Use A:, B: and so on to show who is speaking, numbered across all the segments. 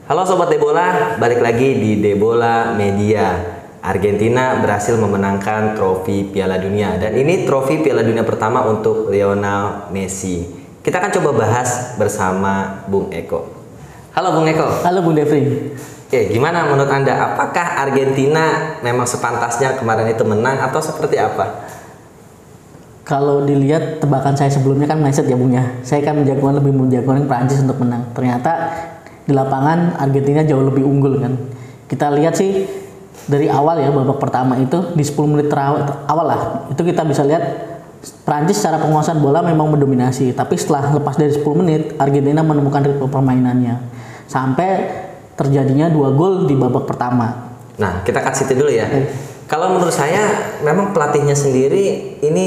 A: Halo Sobat Debola, balik lagi di Debola Media. Argentina berhasil memenangkan trofi Piala Dunia dan ini trofi Piala Dunia pertama untuk Lionel Messi. Kita akan coba bahas bersama Bung Eko. Halo Bung Eko.
B: Halo Bung Devri.
A: Oke, gimana menurut Anda? Apakah Argentina memang sepantasnya kemarin itu menang atau seperti apa?
B: Kalau dilihat tebakan saya sebelumnya kan meleset ya Bung ya. Saya kan lebih menjagokan Prancis untuk menang. Ternyata di lapangan Argentina jauh lebih unggul kan. Kita lihat sih dari awal ya, babak pertama itu di 10 menit awal lah, itu kita bisa lihat Prancis secara penguasaan bola memang mendominasi. Tapi setelah lepas dari 10 menit Argentina menemukan ritme permainannya sampai terjadinya 2 gol di babak pertama.
A: Nah, kita cut situ dulu ya. Kalau menurut saya memang pelatihnya sendiri ini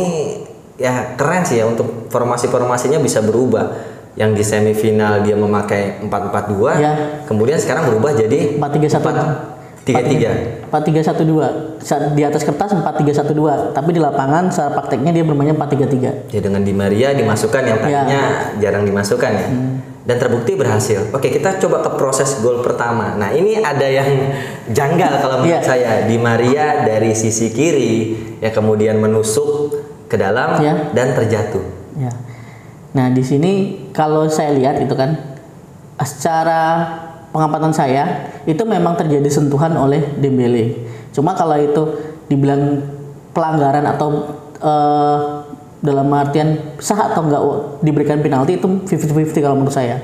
A: ya keren sih ya, untuk formasi-formasinya bisa berubah. Yang di semifinal dia memakai 4-4-2,
B: ya.
A: Kemudian sekarang berubah jadi
B: 4-3-1. 4-3-1-2. Di atas kertas 4-3-1-2, tapi di lapangan secara prakteknya dia bermainnya 4-3-3.
A: Ya, dengan Di Maria dimasukkan yang tadinya jarang dimasukkan ya. Dan terbukti berhasil. Oke, kita coba ke proses gol pertama. Nah, ini ada yang janggal kalau menurut saya. Di Maria dari sisi kiri ya, kemudian menusuk ke dalam dan terjatuh.
B: Ya. Nah, di sini kalau saya lihat itu kan secara pengamatan saya itu memang terjadi sentuhan oleh Dembele. Cuma kalau itu dibilang pelanggaran atau dalam artian sah atau enggak diberikan penalti, itu 50-50 kalau menurut saya.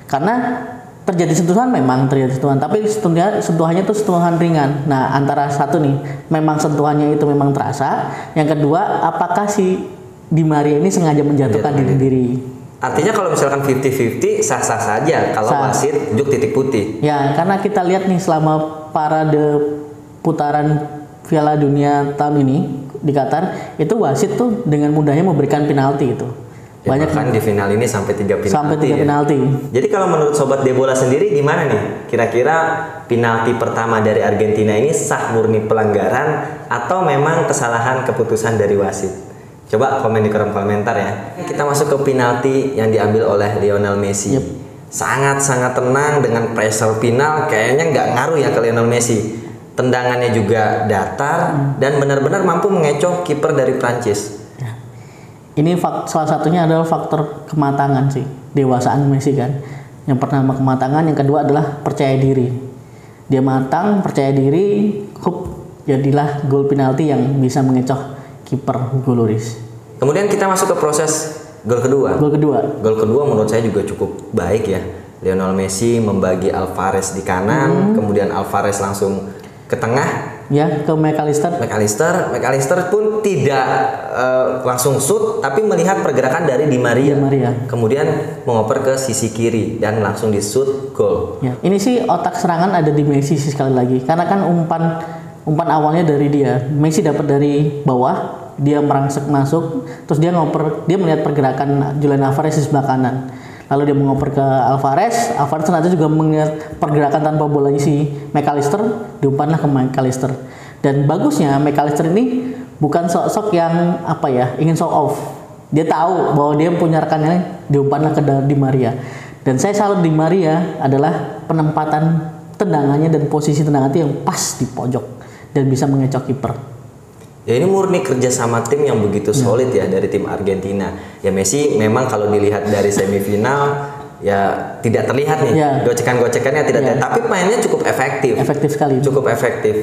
B: Karena terjadi sentuhan, memang terjadi sentuhan, tapi sentuhannya itu sentuhan ringan. Nah, antara satu nih, memang sentuhannya itu memang terasa. Yang kedua, apakah si Di Maria ini sengaja menjatuhkan diri.
A: Artinya kalau misalkan 50-50 sah-sah saja kalau wasit unjuk titik putih. Ya,
B: karena kita lihat nih selama parade putaran Piala Dunia tahun ini di Qatar, itu wasit tuh dengan mudahnya memberikan penalti itu.
A: Ya, bahkan di final ini sampai 3 penalti.
B: Sampai 3 penalti.
A: Jadi kalau menurut Sobat Debola sendiri gimana nih? Kira-kira penalti pertama dari Argentina ini sah murni pelanggaran atau memang kesalahan keputusan dari wasit? Coba komen di kolom komentar ya. Kita masuk ke penalti yang diambil oleh Lionel Messi. Sangat-sangat tenang dengan pressure final, kayaknya nggak ngaruh ya ke Lionel Messi. Tendangannya juga datar dan benar-benar mampu mengecoh kiper dari Prancis.
B: Ini salah satunya adalah faktor kematangan sih, dewasaan Messi kan. Yang pertama kematangan, yang kedua adalah percaya diri. Dia matang, percaya diri, jadilah gol penalti yang bisa mengecoh kiper Hugo Lloris.
A: Kemudian kita masuk ke proses gol kedua. Gol kedua menurut saya juga cukup baik ya. Lionel Messi membagi Alvarez di kanan, kemudian Alvarez langsung ke tengah.
B: Ya, ke McAllister.
A: McAllister pun tidak langsung shoot, tapi melihat pergerakan dari Di Maria. Kemudian mengoper ke sisi kiri dan langsung di shoot gol.
B: Ya, ini sih otak serangan ada di Messi sih sekali lagi. Karena kan umpan awalnya dari dia. Messi dapat dari bawah, dia merangsek masuk, terus dia melihat pergerakan Julian Alvarez di sebelah kanan. Lalu dia mengoper ke Alvarez ternyata juga melihat pergerakan tanpa bolanya si McAllister, diumpanlah ke McAllister. Dan bagusnya McAllister ini bukan sosok yang ingin show off. Dia tahu bahwa dia punya rekannya, diumpanlah ke Di Maria. Dan saya salut Di Maria adalah penempatan tendangannya dan posisi tendangannya yang pas di pojok dan bisa mengecoh kiper.
A: Ya, ini murni kerja sama tim yang begitu solid ya dari tim Argentina. Ya, Messi memang kalau dilihat dari semifinal ya tidak terlihat nih gocekan-gocekannya tidak terlihat, tapi mainnya cukup efektif.
B: Efektif sekali.
A: Cukup efektif.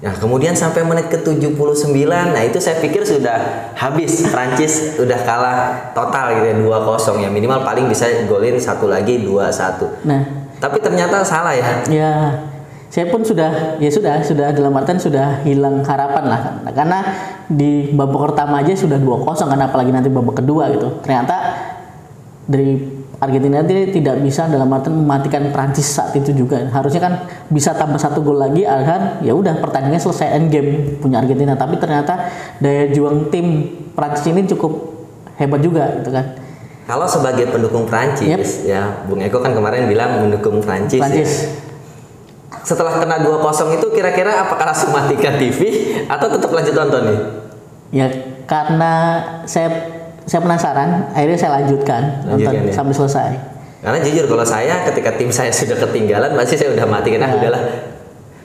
A: Ya, kemudian sampai menit ke-79, nah itu saya pikir sudah habis. Prancis udah kalah total gitu ya, 2-0 ya, minimal paling bisa golin satu lagi 2-1.
B: Nah,
A: tapi ternyata salah ya.
B: Ya. Saya pun sudah dalam artian sudah hilang harapan lah, karena di babak pertama aja sudah 2-0 kan, apalagi nanti babak kedua gitu. Ternyata dari Argentina tidak bisa dalam artian mematikan Prancis saat itu juga. Harusnya kan bisa tambah 1 gol lagi agar ya udah pertandingan selesai, end game punya Argentina. Tapi ternyata daya juang tim Prancis ini cukup hebat juga gitu kan.
A: Kalau sebagai pendukung Prancis ya, Bung Eko kan kemarin bilang mendukung Prancis. Ya. Setelah kena 2-0 itu kira-kira apakah langsung matikan TV atau tetap lanjut nonton nih?
B: Ya, karena saya penasaran, akhirnya saya lanjutkan nonton sampai selesai.
A: Karena jujur kalau saya ketika tim saya sudah ketinggalan pasti saya udah mati karena udahlah.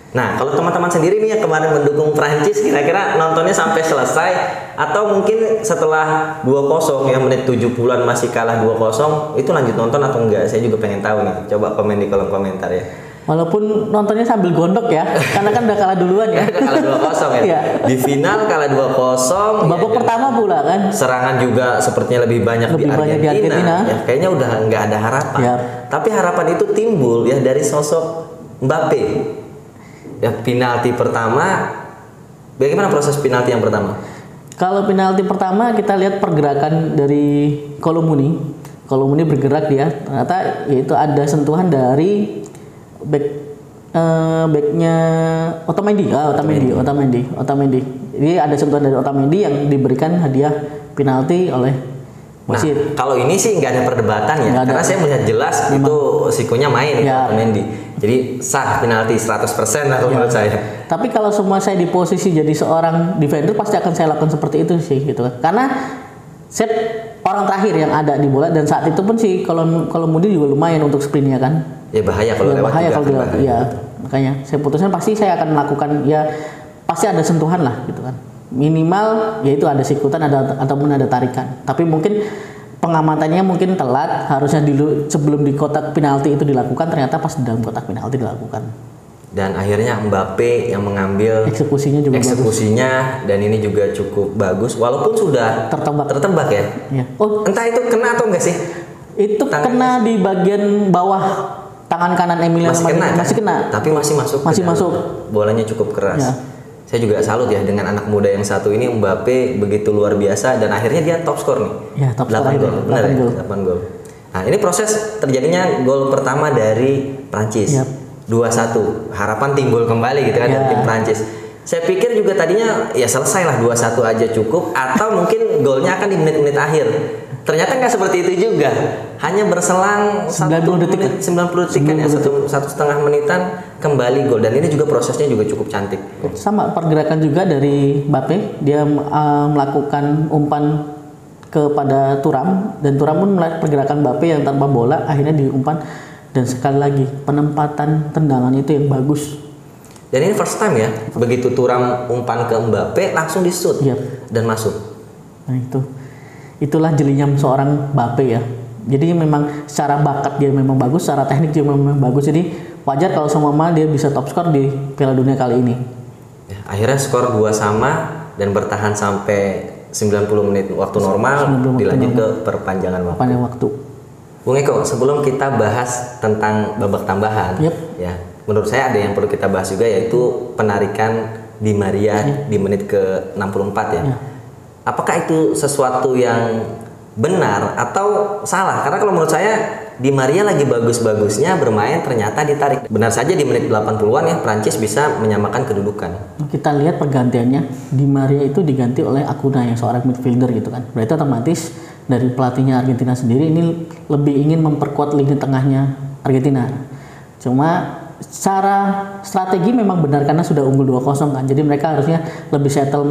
A: Nah, kalau teman-teman sendiri nih yang kemarin mendukung Prancis kira-kira nontonnya sampai selesai atau mungkin setelah 2-0 yang menit 70-an masih kalah 2-0 itu lanjut nonton atau enggak? Saya juga pengen tahu nih. Coba komen di kolom komentar ya.
B: Walaupun nontonnya sambil gondok ya, karena kan udah kalah duluan ya.
A: Udah kalah 2-0 ya.
B: Iya.
A: Di final kalah 2-0.
B: Babak pertama pula kan.
A: Serangan juga sepertinya lebih banyak di Argentina. Ya, kayaknya udah nggak ada harapan.
B: Ya.
A: Tapi harapan itu timbul ya dari sosok Mbappe. Ya, penalti pertama. Bagaimana proses penalti yang pertama?
B: Kalau penalti pertama kita lihat pergerakan dari Colomoni. Colomoni bergerak dia, ternyata yaitu ada sentuhan dari backnya Otamendi. Otamendi. Jadi ada sentuhan dari Otamendi yang diberikan hadiah penalti oleh wasit.
A: Nah, kalau ini sih nggak ada perdebatan ya, karena saya melihat jelas itu sikonya main
B: ya.
A: Otamendi. Jadi sah penalti 100% lah menurut saya.
B: Tapi kalau semua saya di posisi jadi seorang defender pasti akan saya lakukan seperti itu sih gitu kan. Karena saya orang terakhir yang ada di bola dan saat itu pun sih kalau Mudi juga lumayan untuk sprintnya kan.
A: Ya bahaya kalau lewat.
B: Bahaya kalau lewat. Iya, makanya saya putuskan pasti saya akan melakukan ya pasti ada sentuhan lah gitu kan. Minimal yaitu ada sikutan ataupun ada tarikan. Tapi mungkin pengamatannya mungkin telat, harusnya dulu sebelum di kotak penalti itu dilakukan, ternyata pas di dalam kotak penalti dilakukan.
A: Dan akhirnya Mbappe yang mengambil
B: eksekusinya bagus.
A: Dan ini juga cukup bagus walaupun sudah tertembak ya.
B: Ya.
A: Oh, entah itu kena atau enggak sih?
B: Itu kena di bagian bawah tangan kanan Emiliano masih kena.
A: Tapi masih masuk. Bolanya cukup keras. Ya. Saya juga salut ya dengan anak muda yang satu ini, Mbappe begitu luar biasa dan akhirnya dia top skor nih.
B: Ya, top skor
A: 8 gol. Benar ya? 8 gol. Nah, ini proses terjadinya gol pertama dari Prancis. Yap. 2-1. Harapan timbul kembali gitu kan dari tim Prancis. Saya pikir juga tadinya ya selesai lah 2-1 aja cukup atau mungkin golnya akan di menit-menit akhir. Ternyata nggak seperti itu juga. Hanya berselang 90 detik kan ya, satu setengah menitan kembali gol dan ini juga prosesnya juga cukup cantik.
B: Sama pergerakan juga dari Mbappe, dia melakukan umpan kepada Thuram dan Thuram pun melihat pergerakan Mbappe yang tanpa bola akhirnya diumpan dan sekali lagi penempatan tendangan itu yang bagus.
A: Dan ini first time ya, begitu Thuram umpan ke Mbappe langsung di-shoot dan masuk.
B: Nah itulah jelinya seorang Mbappe ya. Jadi memang secara bakat dia memang bagus, secara teknik dia memang bagus. Jadi wajar kalau sama dia bisa top skor di Piala Dunia kali ini.
A: Ya, akhirnya skor 2 sama dan bertahan sampai 90 menit waktu normal, dilanjut ke perpanjangan waktu. Bung Eko, sebelum kita bahas tentang babak tambahan, ya, menurut saya ada yang perlu kita bahas juga yaitu penarikan Di Maria di menit ke 64 ya. Apakah itu sesuatu yang benar atau salah? Karena kalau menurut saya Di Maria lagi bagus-bagusnya bermain ternyata ditarik. Benar saja di menit 80-an ya Prancis bisa menyamakan kedudukan.
B: Kita lihat pergantiannya, Di Maria itu diganti oleh Acuna yang seorang midfielder gitu kan. Berarti otomatis dari pelatihnya Argentina sendiri ini lebih ingin memperkuat lini tengahnya Argentina. Cuma secara strategi memang benar karena sudah unggul 2-0 kan. Jadi mereka harusnya lebih settle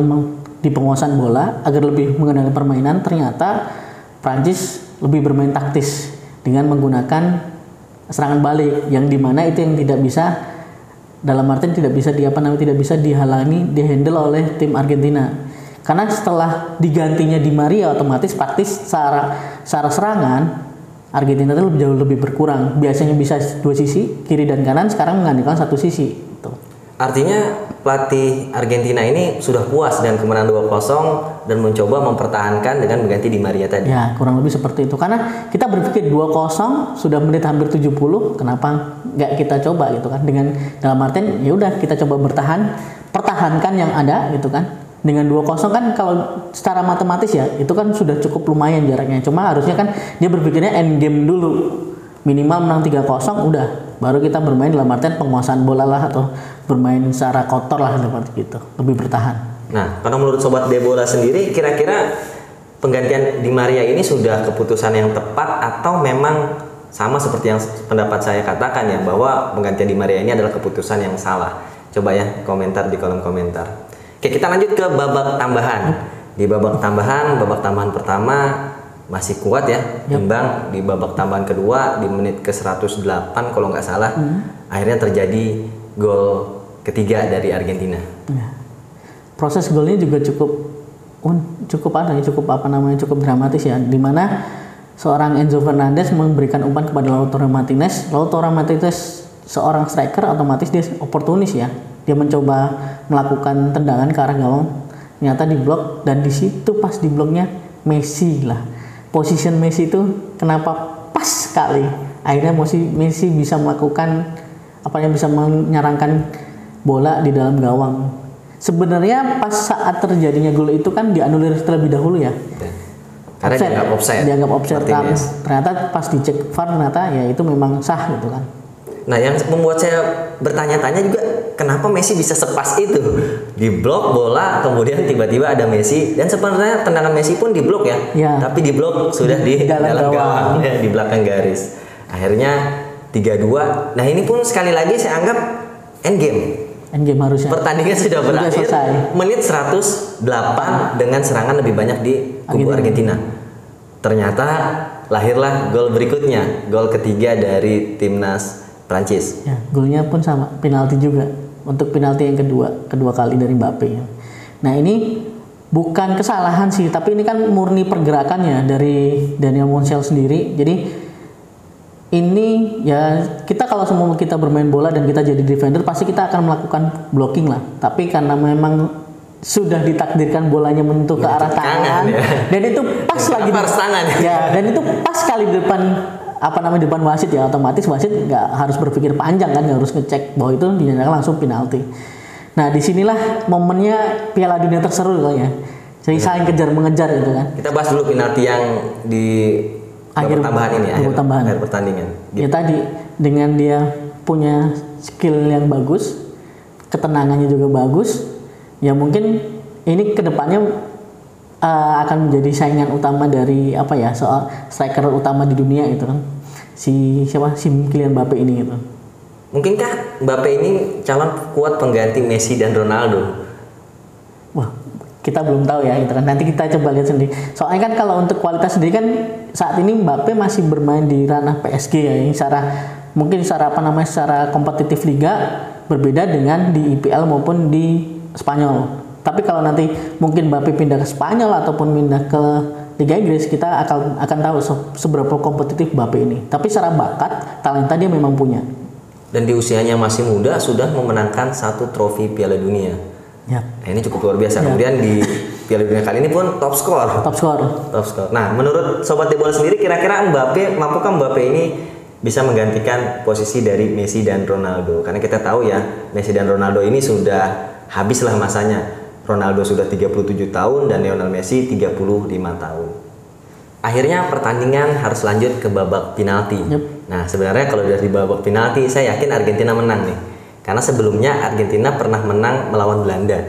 B: di penguasaan bola agar lebih mengenali permainan. Ternyata Prancis lebih bermain taktis dengan menggunakan serangan balik yang dimana itu yang tidak bisa dalam artian tidak bisa dihalangi, dihandle oleh tim Argentina. Karena setelah digantinya Di Maria otomatis praktis secara serangan Argentina itu jauh lebih berkurang. Biasanya bisa dua sisi kiri dan kanan, sekarang mengandalkan satu sisi. Gitu.
A: Artinya pelatih Argentina ini sudah puas dengan kemenangan 2-0 dan mencoba mempertahankan dengan mengganti Di Maria tadi.
B: Ya, kurang lebih seperti itu. Karena kita berpikir 2-0 sudah menit hampir 70, kenapa nggak kita coba gitu kan? Dengan dalam artian ya udah kita coba pertahankan yang ada gitu kan. Dengan 2-0 kan kalau secara matematis ya itu kan sudah cukup lumayan jaraknya. Cuma harusnya kan dia berpikirnya end game dulu. Minimal menang 3-0 udah. Baru kita bermain dalam artian penguasaan bola lah atau bermain secara kotor lah seperti itu, lebih bertahan.
A: Nah, kalau menurut Sobat Debola sendiri, kira-kira penggantian Di Maria ini sudah keputusan yang tepat atau memang sama seperti yang pendapat saya katakan ya, bahwa penggantian Di Maria ini adalah keputusan yang salah? Coba ya komentar di kolom komentar. Oke, kita lanjut ke babak tambahan. Di babak tambahan pertama masih kuat ya, imbang di babak tambahan kedua di menit ke 108 kalau nggak salah. Akhirnya terjadi gol ketiga dari Argentina.
B: Ya. Proses golnya juga cukup dramatis ya, di mana seorang Enzo Fernandez memberikan umpan kepada Lautaro Martinez. Lautaro Martinez seorang striker, otomatis dia oportunis ya. Dia mencoba melakukan tendangan ke arah gawang, ternyata diblok, dan di situ pas di bloknya Messi lah. Position Messi itu kenapa pas sekali. Akhirnya Messi bisa melakukan bisa menyerangkan bola di dalam gawang. Sebenarnya pas saat terjadinya gol itu kan dianulir terlebih dahulu ya.
A: Karena
B: dianggap offside. Ternyata pas dicek VAR ternyata ya itu memang sah gitu kan.
A: Nah, yang membuat saya bertanya-tanya juga, kenapa Messi bisa sepas itu? Diblok bola, kemudian tiba-tiba ada Messi, dan sebenarnya tendangan Messi pun diblok ya. Tapi diblok sudah di dalam gawang, ya, di belakang garis. Akhirnya 3-2. Nah, ini pun sekali lagi saya anggap endgame
B: harusnya.
A: Pertandingan sudah berakhir. Menit 108 dengan serangan lebih banyak di kubu Argentina. Ternyata lahirlah gol berikutnya, gol ketiga dari timnas Prancis.
B: Ya, golnya pun sama, penalti juga. Untuk penalti yang kedua kali dari Mbappe. Nah, ini bukan kesalahan sih, tapi ini kan murni pergerakannya dari Daniel Montiel sendiri. Jadi ini ya, kita kalau semua kita bermain bola dan kita jadi defender, pasti kita akan melakukan blocking lah. Tapi karena memang sudah ditakdirkan bolanya menyentuh ke arah tangan ya. Dan itu pas lagi ya, dan itu pas kali di depan depan wasit ya, otomatis wasit nggak harus berpikir panjang kan, nggak harus ngecek bahwa itu dinyatakan langsung penalti. Nah, disinilah momennya Piala Dunia terseru kayaknya. Jadi saling kejar mengejar gitu kan.
A: Kita bahas dulu penalti yang di akhir tambahan ini, akhir pertandingan.
B: Gitu. Ya tadi dengan dia punya skill yang bagus, ketenangannya juga bagus, ya mungkin ini kedepannya akan menjadi saingan utama dari soal striker utama di dunia itu kan, si Kylian Mbappe ini gitu.
A: Mungkinkah Mbappe ini calon kuat pengganti Messi dan Ronaldo?
B: Wah, kita belum tahu ya gitu kan. Nanti kita coba lihat sendiri. Soalnya kan kalau untuk kualitas sendiri kan saat ini Mbappe masih bermain di ranah PSG ya, yang secara kompetitif liga berbeda dengan di IPL maupun di Spanyol. Tapi kalau nanti mungkin Mbappe pindah ke Spanyol ataupun pindah ke Liga Inggris, kita akan tahu seberapa kompetitif Mbappe ini. Tapi secara bakat, talenta dia memang punya.
A: Dan di usianya masih muda sudah memenangkan 1 trofi Piala Dunia.
B: Ya.
A: Nah, ini cukup luar biasa. Ya. Kemudian di Piala Dunia kali ini pun top skor. Nah, menurut Sobat Debola sendiri, kira-kira mampukah Mbappe ini bisa menggantikan posisi dari Messi dan Ronaldo? Karena kita tahu ya, Messi dan Ronaldo ini sudah habislah masanya. Ronaldo sudah 37 tahun dan Lionel Messi 35 tahun. Akhirnya pertandingan harus lanjut ke babak penalti. Nah, sebenarnya kalau dari babak penalti saya yakin Argentina menang nih. Karena sebelumnya Argentina pernah menang melawan Belanda.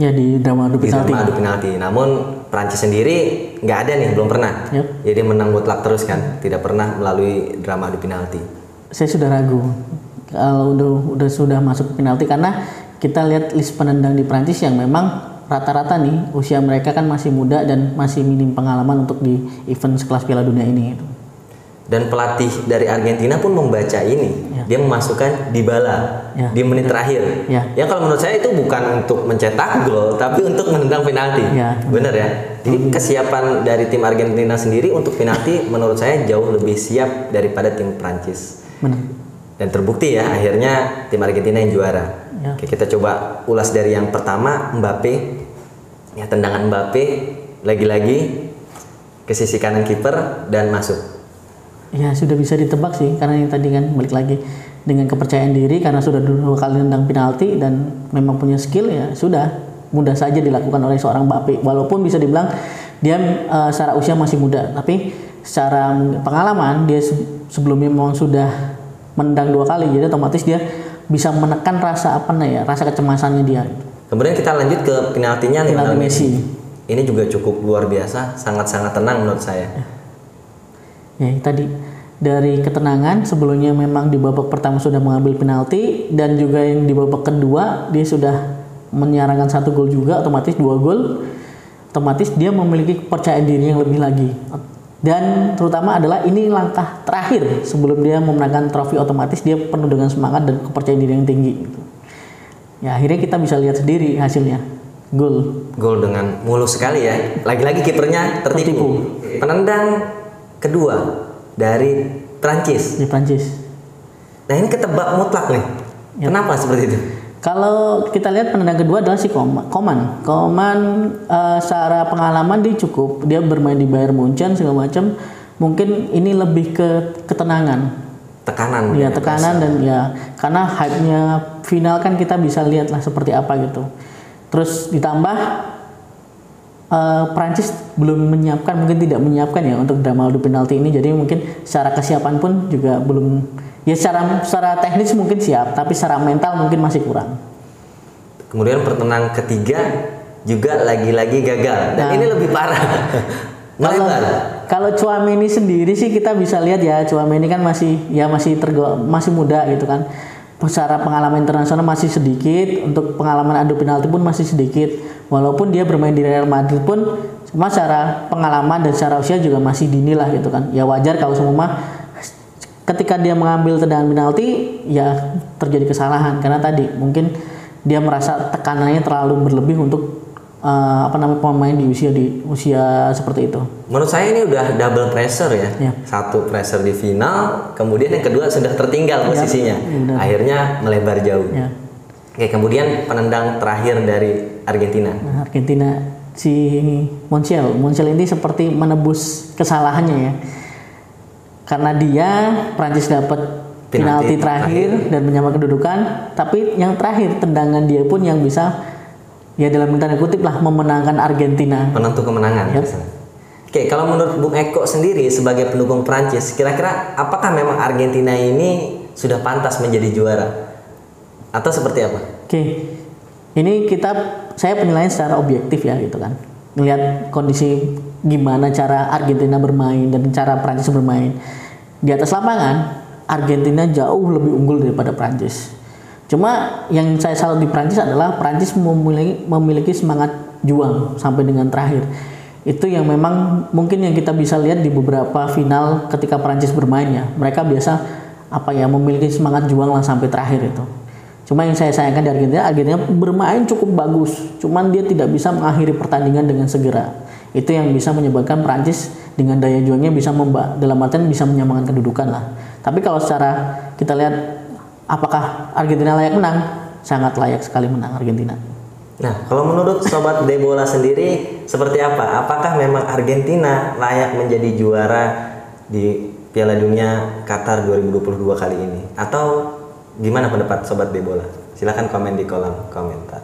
B: Ya, di drama adu
A: penalti. Namun Prancis sendiri nggak ada nih, belum pernah. Jadi menang mutlak terus kan, tidak pernah melalui drama adu penalti.
B: Saya sudah ragu kalau sudah masuk ke penalti, karena kita lihat list penendang di Prancis yang memang rata-rata nih usia mereka kan masih muda dan masih minim pengalaman untuk di event sekelas Piala Dunia ini.
A: Dan pelatih dari Argentina pun membaca ini, dia memasukkan Dybala di menit terakhir. Ya kalau menurut saya itu bukan untuk mencetak gol, tapi untuk menendang penalti. Bener ya. Jadi kesiapan dari tim Argentina sendiri untuk penalti menurut saya jauh lebih siap daripada tim Prancis.
B: Benar.
A: Dan terbukti ya, akhirnya tim Argentina yang juara. Oke, kita coba ulas dari yang pertama, Mbappe. Ya, tendangan Mbappe lagi-lagi ke sisi kanan kiper dan masuk.
B: Ya, sudah bisa ditebak sih, karena yang tadi kan balik lagi dengan kepercayaan diri, karena sudah 2 kali tendang penalti dan memang punya skill, ya sudah mudah saja dilakukan oleh seorang Mbappe. Walaupun bisa dibilang dia secara usia masih muda, tapi secara pengalaman dia sebelumnya memang sudah menendang 2 kali, jadi otomatis dia bisa menekan rasa kecemasannya dia.
A: Kemudian kita lanjut ke penaltinya Lionel Messi. Ini juga cukup luar biasa, sangat-sangat tenang menurut saya.
B: Ya, tadi dari ketenangan, sebelumnya memang di babak pertama sudah mengambil penalti, dan juga yang di babak kedua dia sudah menyarankan 1 gol juga, otomatis 2 gol. Otomatis dia memiliki kepercayaan diri yang lebih lagi. Dan terutama adalah ini langkah terakhir sebelum dia memenangkan trofi, otomatis dia penuh dengan semangat dan kepercayaan diri yang tinggi gitu. Ya akhirnya kita bisa lihat sendiri hasilnya. Gol
A: dengan mulus sekali ya. Lagi-lagi kipernya tertipu. Penendang kedua dari Prancis.
B: Di Prancis.
A: Nah ini ketebak mutlak nih. Ya. Kenapa seperti itu?
B: Kalau kita lihat penendang kedua adalah si Coman. Secara pengalaman dia cukup. Dia bermain di Bayern Munchen segala macam. Mungkin ini lebih ke ketenangan.
A: Tekanan.
B: Ya tekanan dan ya karena hype-nya final kan kita bisa lihat lah seperti apa gitu. Terus ditambah Prancis belum menyiapkan, mungkin tidak menyiapkan ya untuk drama adu penalti ini. Jadi mungkin secara kesiapan pun juga belum. Ya secara teknis mungkin siap, tapi secara mental mungkin masih kurang.
A: Kemudian pertenang ketiga juga lagi-lagi gagal. Dan ini lebih parah.
B: Kalau Tchouaméni sendiri sih kita bisa lihat ya, Tchouaméni kan masih muda gitu kan. Secara pengalaman internasional masih sedikit, untuk pengalaman adu penalti pun masih sedikit. Walaupun dia bermain di Real Madrid pun, cuma secara pengalaman dan secara usia juga masih dini lah gitu kan. Ya wajar kalau semua ketika dia mengambil tendangan penalti ya terjadi kesalahan karena tadi mungkin dia merasa tekanannya terlalu berlebih untuk pemain di usia seperti itu.
A: Menurut saya ini udah double pressure ya. Satu pressure di final, kemudian yang kedua sudah tertinggal posisinya. Akhirnya melebar jauh. Ya. Oke, kemudian penendang terakhir dari Argentina.
B: Argentina si Montiel ini seperti menebus kesalahannya ya. Karena dia Prancis dapat penalti terakhir dan menyamakan kedudukan, tapi yang terakhir tendangan dia pun yang bisa ya dalam tanda kutip lah memenangkan Argentina.
A: Penentu kemenangan. Yep. Oke, kalau menurut Bung Eko sendiri sebagai pendukung Prancis, kira-kira apakah memang Argentina ini sudah pantas menjadi juara? Atau seperti apa?
B: Oke. Ini saya penilaian secara objektif ya gitu kan. Melihat kondisi gimana cara Argentina bermain dan cara Prancis bermain. Di atas lapangan, Argentina jauh lebih unggul daripada Prancis. Cuma yang saya salut di Prancis adalah Prancis memiliki semangat juang sampai dengan terakhir. Itu yang memang mungkin yang kita bisa lihat di beberapa final ketika Prancis bermain ya. Mereka biasa memiliki semangat juang lah sampai terakhir itu. Cuma yang saya sayangkan di Argentina bermain cukup bagus. Cuman dia tidak bisa mengakhiri pertandingan dengan segera. Itu yang bisa menyebabkan Prancis dengan daya juangnya bisa dalam artian bisa menyamakan kedudukan lah. Tapi kalau secara kita lihat apakah Argentina layak menang? Sangat layak sekali menang Argentina.
A: Nah, kalau menurut Sobat Debola sendiri seperti apa? Apakah memang Argentina layak menjadi juara di Piala Dunia Qatar 2022 kali ini? Atau gimana pendapat Sobat Debola? Silahkan komen di kolom komentar.